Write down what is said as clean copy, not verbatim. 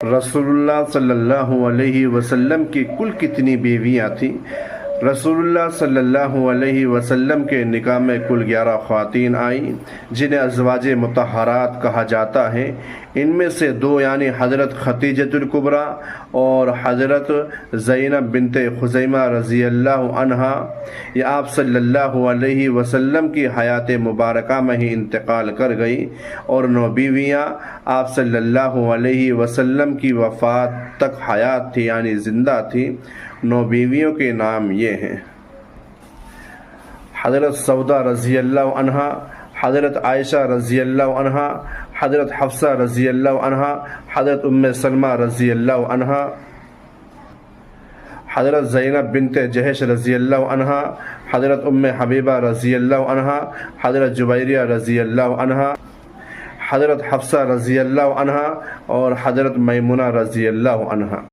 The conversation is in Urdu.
رسول اللہ صلی اللہ علیہ وسلم کی کل کتنی بیویاں تھیں؟ رسول اللہ صلی اللہ علیہ وسلم کے نکاح میں کل 11 خواتین آئیں جنہیں ازواج مطہرات کہا جاتا ہے۔ ان میں سے 2 یعنی حضرت خدیجۃ الکبریٰ اور حضرت زینب بنت خزیمہ رضی اللہ عنہا، یہ آپ صلی اللہ علیہ وسلم کی حیات مبارکہ میں ہی انتقال کر گئی، اور 9 بیویاں آپ صلی اللہ علیہ وسلم کی وفات تک حیات تھی یعنی زندہ تھی۔ 9 بیویوں کے نام یہ ہیں: حضرت سودا رضی اللہ عنہا، حضرت عائشہ رضی اللہ عنہا، حضرت حفصہ رضی اللہ عنہا، حضرت ام سلمہ رضی اللہ عنہا، حضرت زینب بنت جہش رضی اللہ عنہا، حضرت ام حبیبہ رضی اللہ عنہا، حضرت جویریہ رضی اللہ عنہا، حضرت حفصہ رضی اللہ عنہا اور حضرت میمونہ رضی اللہ عنہا۔